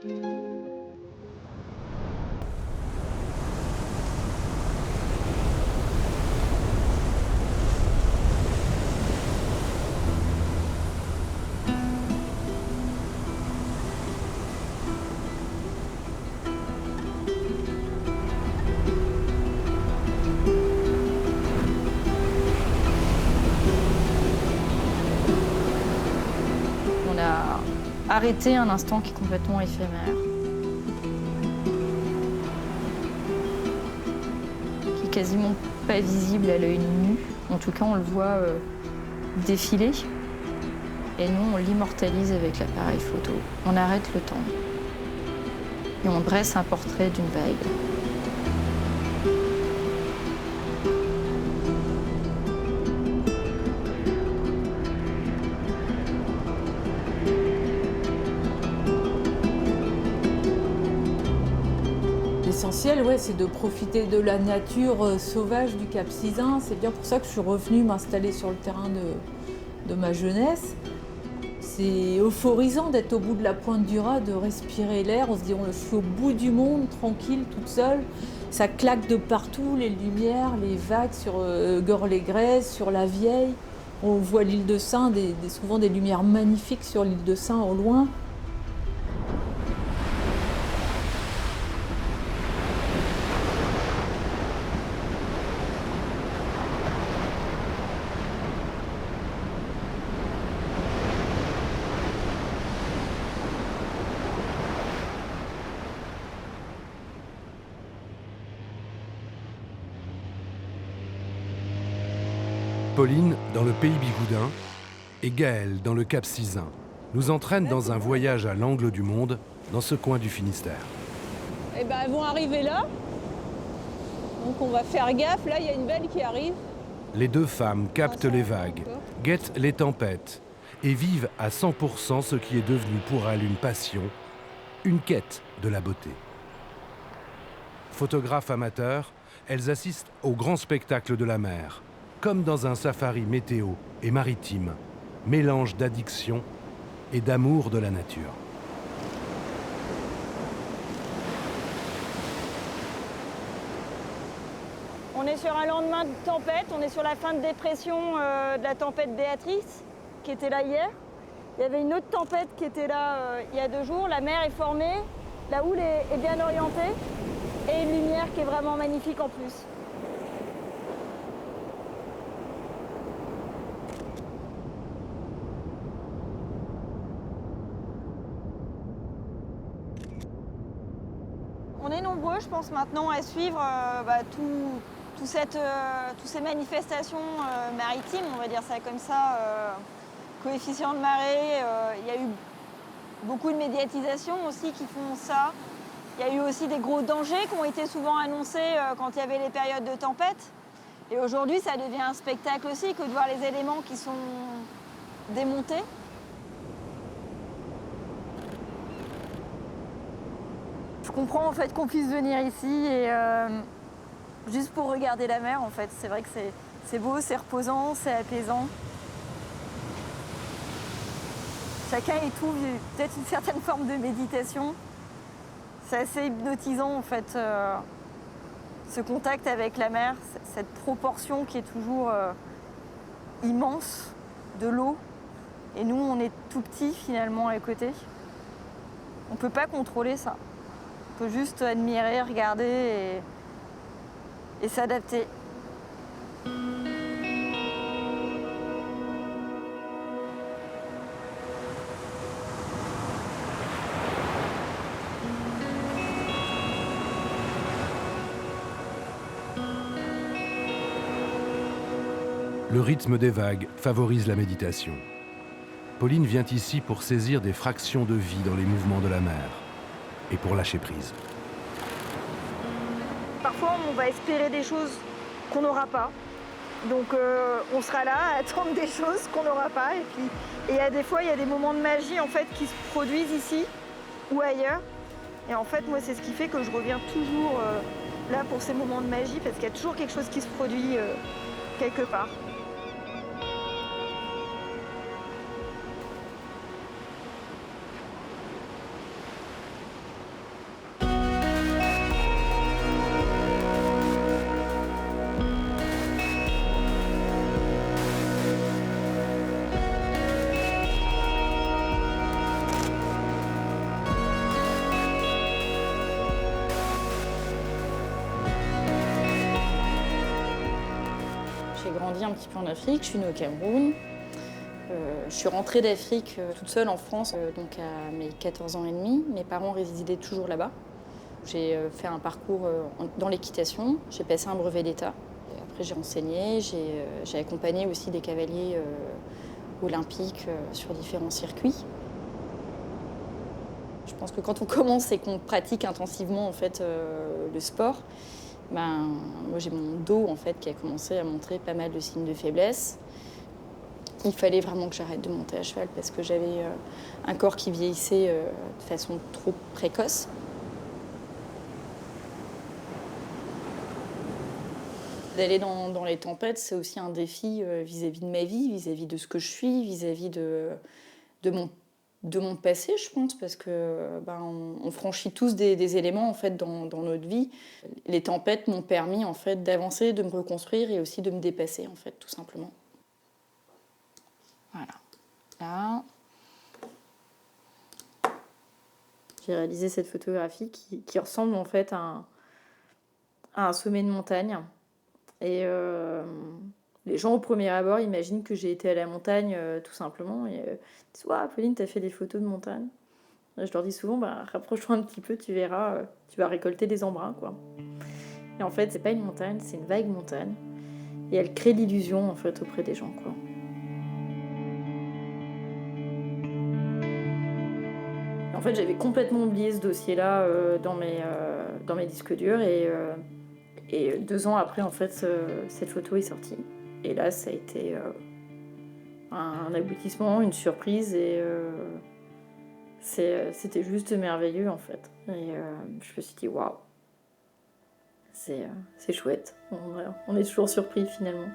On a arrêté un instant qui est complètement éphémère, qui est quasiment pas visible à l'œil nu. En tout cas, on le voit défiler. Et nous, on l'immortalise avec l'appareil photo. On arrête le temps. Et on dresse un portrait d'une vague. L'essentiel, ouais, c'est de profiter de la nature sauvage du Cap Sizun. C'est bien pour ça que je suis revenue m'installer sur le terrain de ma jeunesse. C'est euphorisant d'être au bout de la pointe du Raz, de respirer l'air. On se dit, je suis au bout du monde, tranquille, toute seule. Ça claque de partout, les lumières, les vagues sur Gorle-les-Grèzes, sur la Vieille. On voit l'île de Sein, souvent des lumières magnifiques sur l'île de Sein au loin. Pauline, dans le pays Bigoudin, et Gaël, dans le Cap Sizun, nous entraînent dans un voyage à l'angle du monde, dans ce coin du Finistère. Eh ben, elles vont arriver là. Donc on va faire gaffe. Là, il y a une belle qui arrive. Les deux femmes captent les vagues, guettent les tempêtes et vivent à 100% ce qui est devenu pour elles une passion, une quête de la beauté. Photographes amateurs, elles assistent au grand spectacle de la mer, comme dans un safari météo et maritime, mélange d'addiction et d'amour de la nature. On est sur un lendemain de tempête, on est sur la fin de dépression de la tempête Béatrice, qui était là hier. Il y avait une autre tempête qui était là il y a 2 jours. La mer est formée, la houle est bien orientée et une lumière qui est vraiment magnifique en plus. On est nombreux, je pense, maintenant à suivre toutes ces manifestations maritimes, on va dire ça comme ça, coefficient de marée. Il y a eu beaucoup de médiatisation aussi qui font ça. Il y a eu aussi des gros dangers qui ont été souvent annoncés quand il y avait les périodes de tempête. Et aujourd'hui, ça devient un spectacle aussi que de voir les éléments qui sont démontés. Je comprends en fait qu'on puisse venir ici et juste pour regarder la mer en fait. C'est vrai que c'est beau, c'est reposant, c'est apaisant. Chacun y trouve peut-être une certaine forme de méditation. C'est assez hypnotisant en fait, ce contact avec la mer, cette proportion qui est toujours immense de l'eau. Et nous, on est tout petits finalement à côté. On ne peut pas contrôler ça. On peut juste admirer, regarder et s'adapter. Le rythme des vagues favorise la méditation. Pauline vient ici pour saisir des fractions de vie dans les mouvements de la mer et pour lâcher prise. Parfois, on va espérer des choses qu'on n'aura pas. Donc, on sera là à attendre des choses qu'on n'aura pas. Et des fois, il y a des moments de magie en fait, qui se produisent ici ou ailleurs. Et en fait, moi, c'est ce qui fait que je reviens toujours là pour ces moments de magie, parce qu'il y a toujours quelque chose qui se produit quelque part. J'ai grandi un petit peu en Afrique, je suis née au Cameroun. Je suis rentrée d'Afrique toute seule en France, donc à mes 14 ans et demi. Mes parents résidaient toujours là-bas. J'ai fait un parcours dans l'équitation, j'ai passé un brevet d'État. Après j'ai enseigné, j'ai accompagné aussi des cavaliers olympiques sur différents circuits. Je pense que quand on commence et qu'on pratique intensivement en fait, le sport, moi j'ai mon dos en fait, qui a commencé à montrer pas mal de signes de faiblesse. Il fallait vraiment que j'arrête de monter à cheval parce que j'avais un corps qui vieillissait de façon trop précoce. D'aller dans les tempêtes, c'est aussi un défi vis-à-vis de ma vie, vis-à-vis de ce que je suis, vis-à-vis de mon passé, je pense, parce que on franchit tous des éléments en fait dans notre vie. Les tempêtes m'ont permis en fait d'avancer, de me reconstruire et aussi de me dépasser en fait, tout simplement. Voilà. Là, j'ai réalisé cette photographie qui ressemble en fait à un sommet de montagne. Et les gens au premier abord imaginent que j'ai été à la montagne tout simplement. Et ils disent « Ouah, Pauline, t'as fait des photos de montagne ?» Je leur dis souvent « Rapproche-toi un petit peu, tu verras, tu vas récolter des embruns. » quoi. Et en fait, c'est pas une montagne, c'est une vague montagne. Et elle crée l'illusion en fait auprès des gens. Quoi. En fait, j'avais complètement oublié ce dossier-là dans mes disques durs et 2 ans après, en fait, cette photo est sortie. Et là, ça a été un aboutissement, une surprise et c'était juste merveilleux en fait. Et je me suis dit waouh, c'est chouette. On est toujours surpris finalement.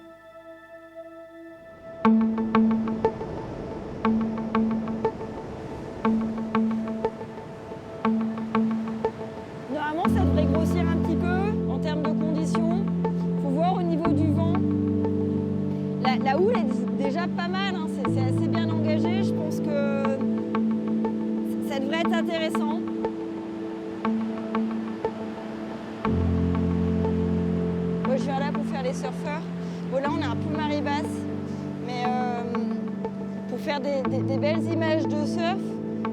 Normalement, ça devrait grossir un petit peu en termes de conditions. Il faut voir au niveau du vent. La houle est déjà pas mal, hein. C'est assez bien engagé. Je pense que ça devrait être intéressant. Moi, je viens là pour faire les surfeurs. Bon, là, on a un peu marée basse, mais pour faire des belles images de surf,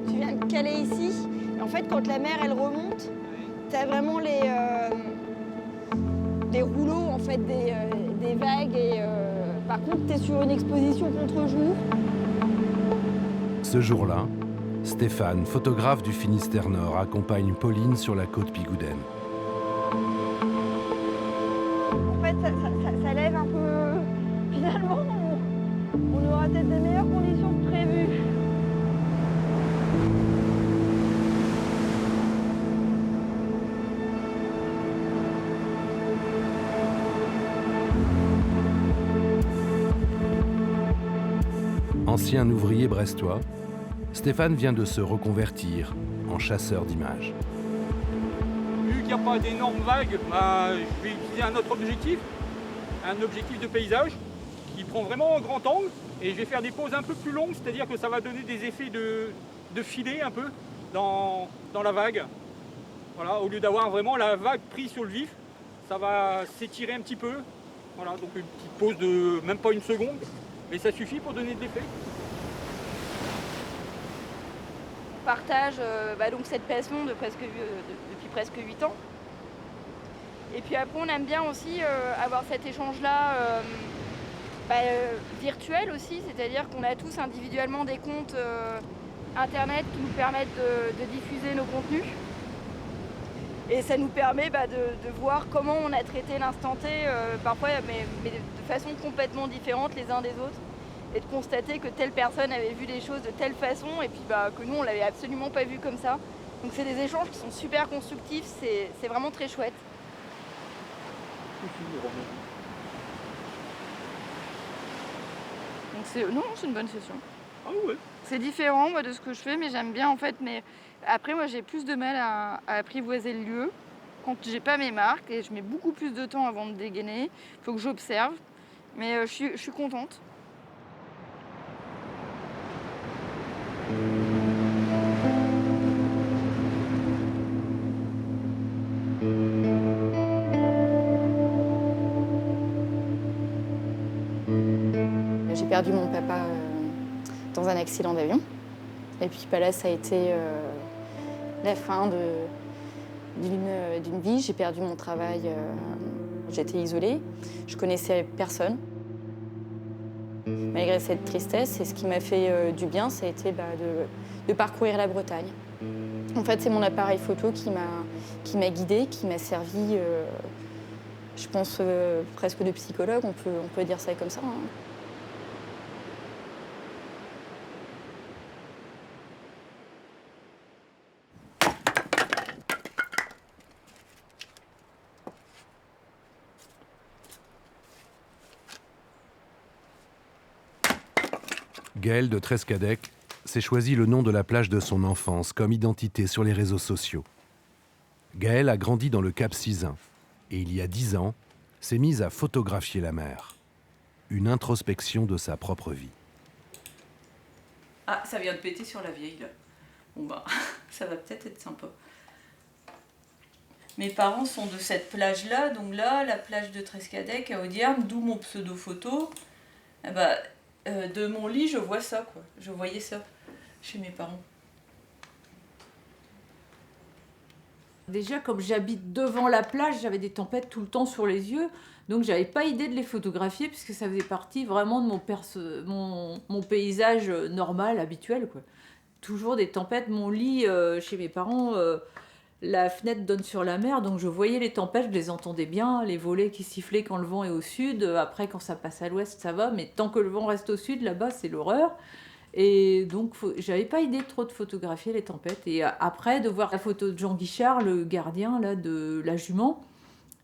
tu viens de caler ici. Et en fait, quand la mer elle remonte, tu as vraiment les rouleaux en fait, des vagues. Et, par contre, tu es sur une exposition contre-jour. Ce jour-là, Stéphane, photographe du Finistère Nord, accompagne Pauline sur la côte Pigoudaine. En fait, ça lève un peu. Finalement, on aura peut-être des meilleures conditions que prévues. Ancien ouvrier brestois, Stéphane vient de se reconvertir en chasseur d'images. Vu qu'il n'y a pas d'énormes vagues, je vais utiliser un autre objectif, un objectif de paysage qui prend vraiment un grand angle et je vais faire des poses un peu plus longues, c'est-à-dire que ça va donner des effets de filet un peu dans la vague. Voilà, au lieu d'avoir vraiment la vague prise sur le vif, ça va s'étirer un petit peu. Voilà, donc une petite pause de même pas une seconde, mais ça suffit pour donner de l'effet. On partage donc cette passion depuis presque 8 ans. Et puis après, on aime bien aussi avoir cet échange-là virtuel aussi, c'est-à-dire qu'on a tous individuellement des comptes internet qui nous permettent de diffuser nos contenus. Et ça nous permet de voir comment on a traité l'instant T, parfois mais de façon complètement différente les uns des autres. Et de constater que telle personne avait vu les choses de telle façon et puis que nous on l'avait absolument pas vu comme ça. Donc c'est des échanges qui sont super constructifs, c'est vraiment très chouette. Donc c'est une bonne session. Ah ouais. C'est différent moi, de ce que je fais, mais j'aime bien en fait. Mais après moi j'ai plus de mal à apprivoiser le lieu quand j'ai pas mes marques et je mets beaucoup plus de temps avant de dégainer. Il faut que j'observe, mais je suis contente. J'ai perdu mon papa dans un accident d'avion. Et puis là, ça a été la fin d'une vie. J'ai perdu mon travail, j'étais isolée, je connaissais personne. Malgré cette tristesse, ce qui m'a fait du bien, ça a été de parcourir la Bretagne. En fait, c'est mon appareil photo qui m'a guidée, qui m'a servi, je pense, presque de psychologue, on peut dire ça comme ça. Hein. Gaëlle de Trescadec s'est choisi le nom de la plage de son enfance comme identité sur les réseaux sociaux. Gaëlle a grandi dans le Cap Sizun et il y a 10 ans, s'est mise à photographier la mer. Une introspection de sa propre vie. Ah, ça vient de péter sur la vieille, là. Bon bah, ça va peut-être être sympa. Mes parents sont de cette plage-là, donc là, la plage de Trescadec à Audierne, d'où mon pseudo-photo. Eh bah, de mon lit, je vois ça, quoi. Je voyais ça chez mes parents. Déjà, comme j'habite devant la plage, j'avais des tempêtes tout le temps sur les yeux. Donc, j'avais pas idée de les photographier puisque ça faisait partie vraiment de mon paysage normal, habituel, quoi. Toujours des tempêtes. Mon lit, chez mes parents, la fenêtre donne sur la mer. Donc, je voyais les tempêtes, je les entendais bien. Les volets qui sifflaient quand le vent est au sud. Après, quand ça passe à l'ouest, ça va. Mais tant que le vent reste au sud, là-bas, c'est l'horreur. Et donc, j'avais pas idée trop de photographier les tempêtes. Et après, de voir la photo de Jean Guichard, le gardien là, de la jument.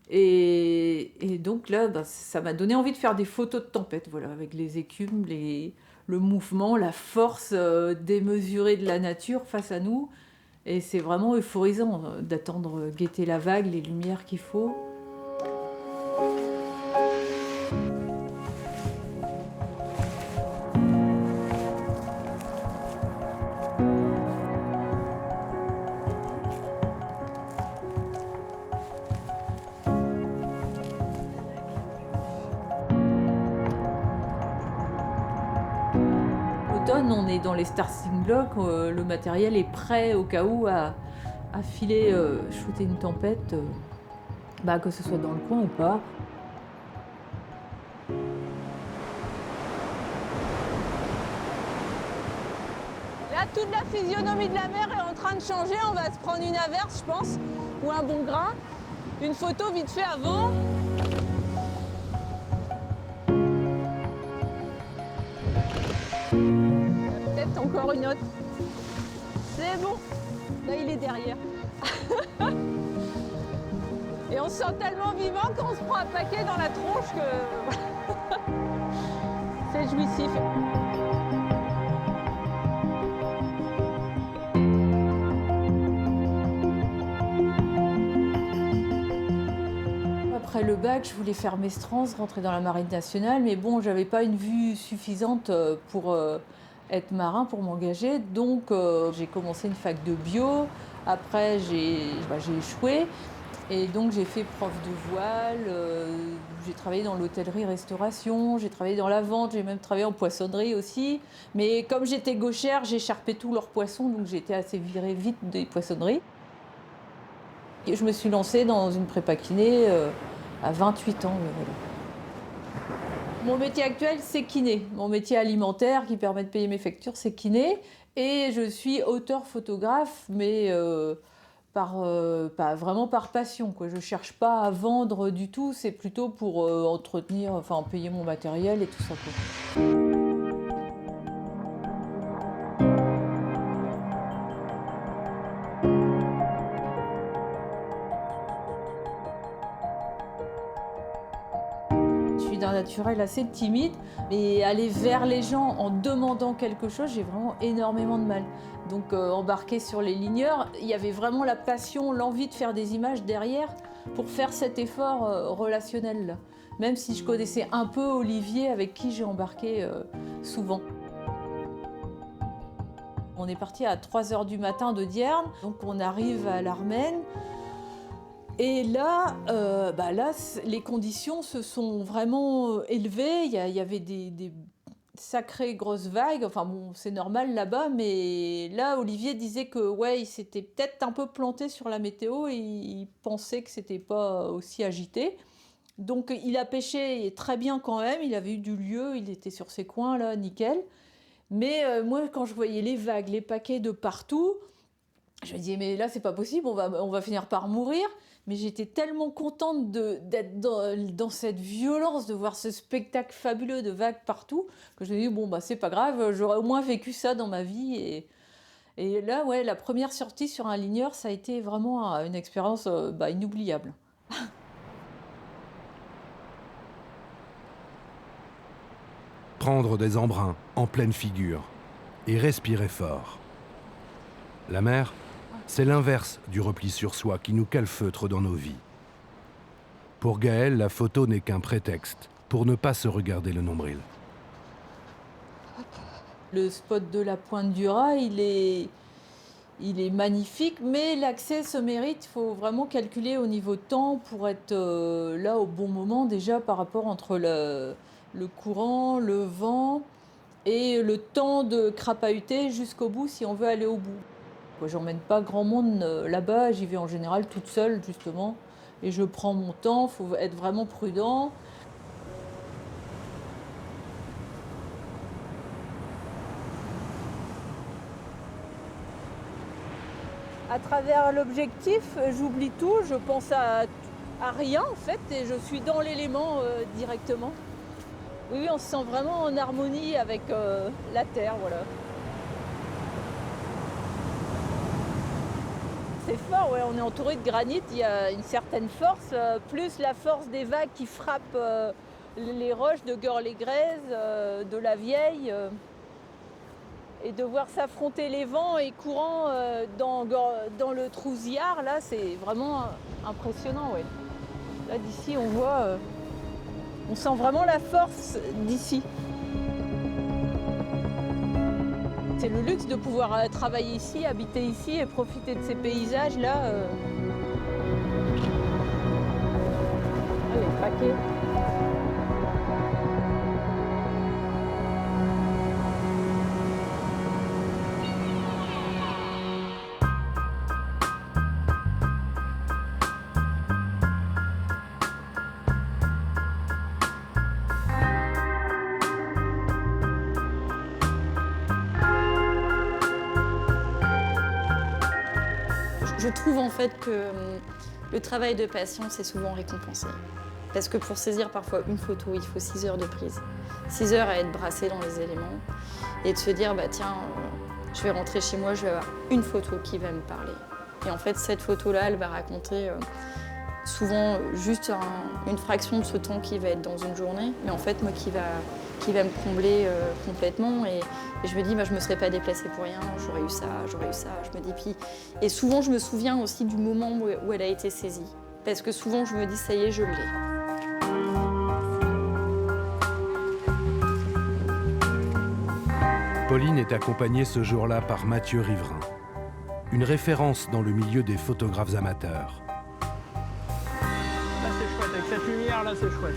Et donc là, ça m'a donné envie de faire des photos de tempêtes, voilà, avec les écumes, le mouvement, la force démesurée de la nature face à nous. Et c'est vraiment euphorisant d'attendre guetter la vague, les lumières qu'il faut. On est dans les starting blocks, le matériel est prêt au cas où à filer, shooter une tempête, que ce soit dans le coin ou pas. Là, toute la physionomie de la mer est en train de changer. On va se prendre une averse, je pense, ou un bon grain. Une photo vite fait avant. Encore une autre. C'est bon. Là, il est derrière. Et on se sent tellement vivant qu'on se prend un paquet dans la tronche que c'est jouissif. Après le bac, je voulais faire Mestrange, rentrer dans la marine nationale, mais bon, j'avais pas une vue suffisante pour être marin, pour m'engager. Donc j'ai commencé une fac de bio. Après j'ai échoué et donc j'ai fait prof de voile. J'ai travaillé dans l'hôtellerie-restauration, j'ai travaillé dans la vente, j'ai même travaillé en poissonnerie aussi. Mais comme j'étais gauchère, j'écharpais tous leurs poissons, donc j'ai été assez virée vite des poissonneries. Et je me suis lancée dans une prépa kiné à 28 ans. Voilà. Mon métier actuel, c'est kiné. Mon métier alimentaire qui permet de payer mes factures, c'est kiné. Et je suis auteur-photographe, mais pas vraiment par passion, quoi. Je ne cherche pas à vendre du tout, c'est plutôt pour entretenir, enfin payer mon matériel et tout ça, quoi. D'un naturel assez timide, mais aller vers les gens en demandant quelque chose, j'ai vraiment énormément de mal. Donc embarquer sur les ligneurs, il y avait vraiment la passion, l'envie de faire des images derrière pour faire cet effort relationnel là. Même si je connaissais un peu Olivier avec qui j'ai embarqué souvent. On est parti à 3h du matin de Dierne, donc on arrive à l'Armaine. Et là, les conditions se sont vraiment élevées. Il y avait sacrée grosse vague. Enfin bon, c'est normal là-bas, mais là, Olivier disait que ouais, il s'était peut-être un peu planté sur la météo et il pensait que c'était pas aussi agité. Donc il a pêché très bien quand même, il avait eu du lieu, il était sur ses coins là, nickel. Mais moi, quand je voyais les vagues, les paquets de partout, je me disais, mais là, c'est pas possible, on va finir par mourir. Mais j'étais tellement contente d'être dans cette violence, de voir ce spectacle fabuleux de vagues partout, que je me dis, bon, bah, c'est pas grave, j'aurais au moins vécu ça dans ma vie. Et là, ouais, la première sortie sur un ligneur, ça a été vraiment une expérience inoubliable. Prendre des embruns en pleine figure et respirer fort. La mer, c'est l'inverse du repli sur soi qui nous calfeutre dans nos vies. Pour Gaël, la photo n'est qu'un prétexte pour ne pas se regarder le nombril. Le spot de la Pointe du Raz, il est magnifique, mais l'accès se mérite. Il faut vraiment calculer au niveau temps pour être là au bon moment, déjà par rapport entre le courant, le vent et le temps de crapahuter jusqu'au bout si on veut aller au bout. Je n'emmène pas grand monde là-bas, j'y vais en général toute seule justement. Et je prends mon temps, il faut être vraiment prudent. À travers l'objectif, j'oublie tout, je pense à rien en fait, et je suis dans l'élément directement. Oui, on se sent vraiment en harmonie avec la terre, voilà. C'est fort, ouais, on est entouré de granit, il y a une certaine force, plus la force des vagues qui frappent les roches de Gorles-les-Grèzes, de la Vieille. Et de voir s'affronter les vents et courants dans le Trouziard, là, c'est vraiment impressionnant, ouais. Là, d'ici, on voit, on sent vraiment la force d'ici. C'est le luxe de pouvoir travailler ici, habiter ici et profiter de ces paysages-là. Allez, paquet. Je trouve en fait que le travail de patience est souvent récompensé. Parce que pour saisir parfois une photo, il faut 6 heures de prise. 6 heures à être brassé dans les éléments et de se dire, bah tiens, je vais rentrer chez moi, je vais avoir une photo qui va me parler. Et en fait, cette photo-là, elle va raconter souvent juste une fraction de ce temps qui va être dans une journée, mais en fait, moi, qui va me combler complètement. Et je me dis, bah, je ne me serais pas déplacée pour rien, j'aurais eu ça. Je me dis, puis... Et souvent, je me souviens aussi du moment où elle a été saisie. Parce que souvent, je me dis, ça y est, je l'ai. Pauline est accompagnée ce jour-là par Mathieu Riverain, une référence dans le milieu des photographes amateurs. Là, c'est chouette. Avec cette lumière, là, c'est chouette.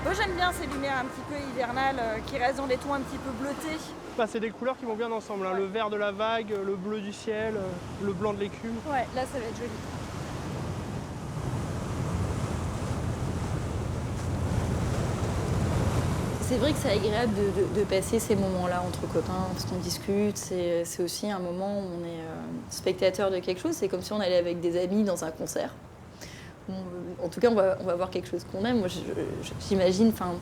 Moi j'aime bien ces lumières un petit peu hivernales qui restent dans des tons un petit peu bleutés. Bah, c'est des couleurs qui vont bien ensemble. Hein. Le vert de la vague, le bleu du ciel, le blanc de l'écume. Ouais, là ça va être joli. C'est vrai que c'est agréable de passer ces moments-là entre copains, parce qu'on discute. C'est aussi un moment où on est spectateur de quelque chose. C'est comme si on allait avec des amis dans un concert. En tout cas, on va voir quelque chose qu'on aime. Moi, j'imagine, enfin,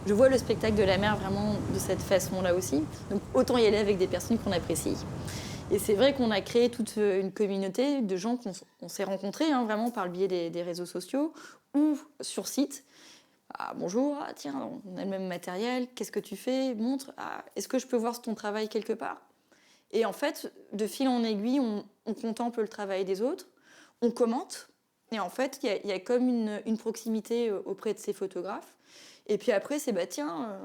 je vois le spectacle de la mer vraiment de cette façon-là aussi. Donc, autant y aller avec des personnes qu'on apprécie. Et c'est vrai qu'on a créé toute une communauté de gens qu'on s'est rencontrés, hein, vraiment par le biais des réseaux sociaux ou sur site. Ah, bonjour, ah, tiens, on a le même matériel, qu'est-ce que tu fais? Montre, ah, est-ce que je peux voir ton travail quelque part? Et en fait, de fil en aiguille, on contemple le travail des autres, on commente, et en fait, il y a comme une proximité auprès de ces photographes. Et puis après, c'est, bah tiens,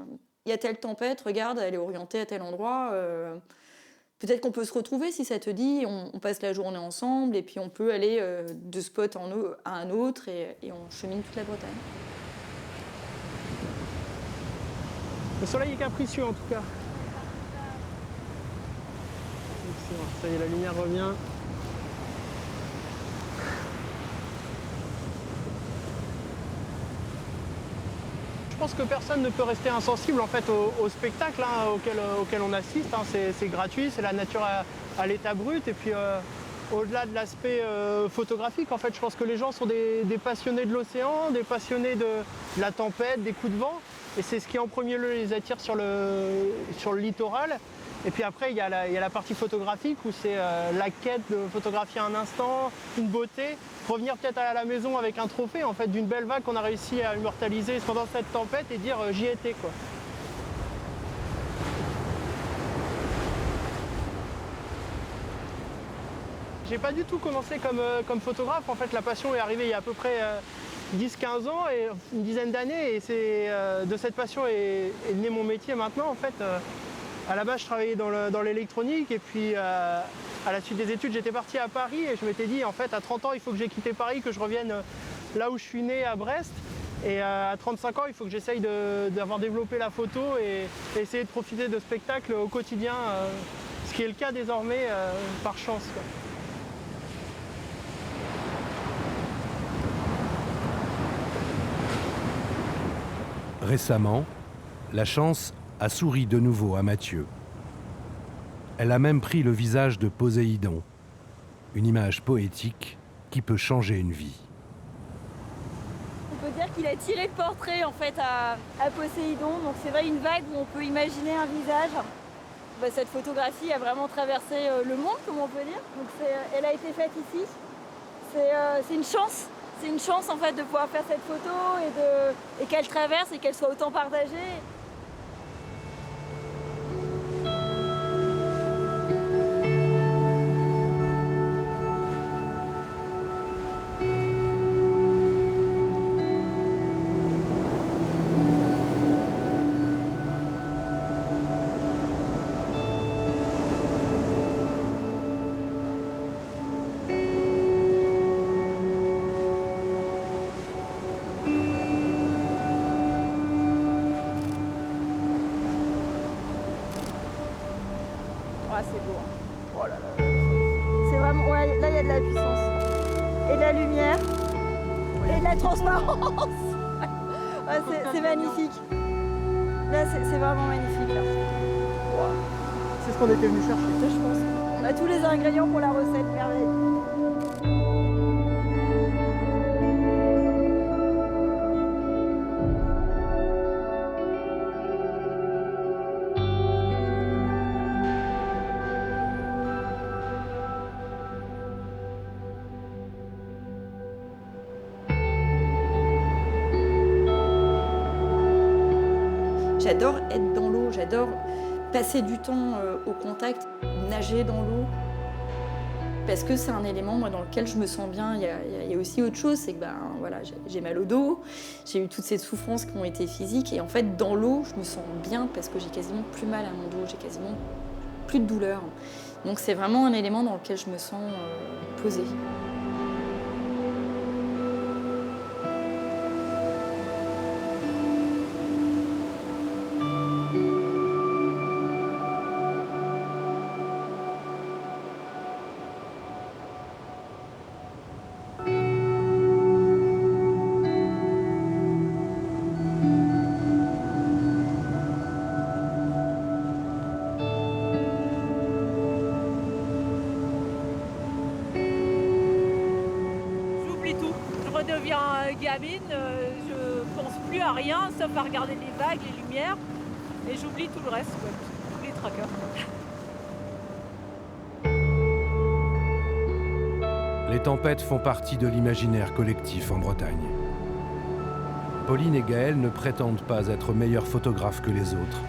il y a telle tempête, regarde, elle est orientée à tel endroit, Peut-être qu'on peut se retrouver si ça te dit, on passe la journée ensemble et puis on peut aller de spot à un autre et on chemine toute la Bretagne. Le soleil est capricieux en tout cas. Ça y est, la lumière revient. Je pense que personne ne peut rester insensible en fait au spectacle auquel on assiste. C'est gratuit, c'est la nature à l'état brut. Et puis au-delà de l'aspect photographique, en fait, je pense que les gens sont des passionnés de l'océan, des passionnés de la tempête, des coups de vent. Et c'est ce qui en premier lieu les attire sur le littoral. Et puis après, il y a la partie photographique où c'est la quête de photographier un instant, une beauté, revenir peut-être à la maison avec un trophée en fait, d'une belle vague qu'on a réussi à immortaliser pendant cette tempête et dire j'y étais quoi. J'ai pas du tout commencé comme photographe. En fait, la passion est arrivée il y a à peu près 10-15 ans, et une dizaine d'années. Et c'est de cette passion est né mon métier maintenant en fait. À la base, je travaillais dans l'électronique et puis à la suite des études, j'étais parti à Paris et je m'étais dit, en fait, à 30 ans, il faut que j'ai quitté Paris, que je revienne là où je suis né, à Brest. Et à 35 ans, il faut que j'essaye d'avoir développé la photo et essayer de profiter de spectacles au quotidien, ce qui est le cas désormais par chance, quoi. Récemment, la chance a souri de nouveau à Mathieu. Elle a même pris le visage de Poséidon, une image poétique qui peut changer une vie. On peut dire qu'il a tiré le portrait en fait à Poséidon, donc c'est vrai une vague où on peut imaginer un visage. Cette photographie a vraiment traversé le monde, comme on peut dire. Donc elle a été faite ici. C'est une chance. C'est une chance en fait de pouvoir faire cette photo et qu'elle traverse et qu'elle soit autant partagée. C'est beau. Hein. Oh là là. C'est vraiment. Ouais, là, il y a de la puissance. Et de la lumière. Et de la transparence. Ouais, c'est magnifique. Là, c'est vraiment magnifique. Là. Wow. C'est ce qu'on était venu chercher. Je pense. On a tous les ingrédients pour la recette. Merveille. J'adore être dans l'eau, j'adore passer du temps au contact, nager dans l'eau. Parce que c'est un élément moi, dans lequel je me sens bien. Il y a aussi autre chose, c'est que voilà, j'ai mal au dos, j'ai eu toutes ces souffrances qui ont été physiques. Et en fait, dans l'eau, je me sens bien parce que j'ai quasiment plus mal à mon dos, j'ai quasiment plus de douleur. Donc c'est vraiment un élément dans lequel je me sens posée. Je redeviens gamine, je pense plus à rien sauf à regarder les vagues, les lumières, et j'oublie tout le reste, quoi, tous les tracas. Les tempêtes font partie de l'imaginaire collectif en Bretagne. Pauline et Gaëlle ne prétendent pas être meilleures photographes que les autres.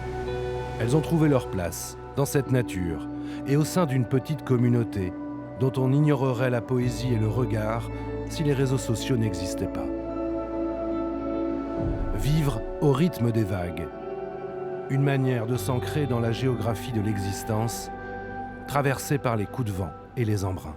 Elles ont trouvé leur place dans cette nature et au sein d'une petite communauté dont on ignorerait la poésie et le regard si les réseaux sociaux n'existaient pas. Vivre au rythme des vagues, une manière de s'ancrer dans la géographie de l'existence traversée par les coups de vent et les embruns.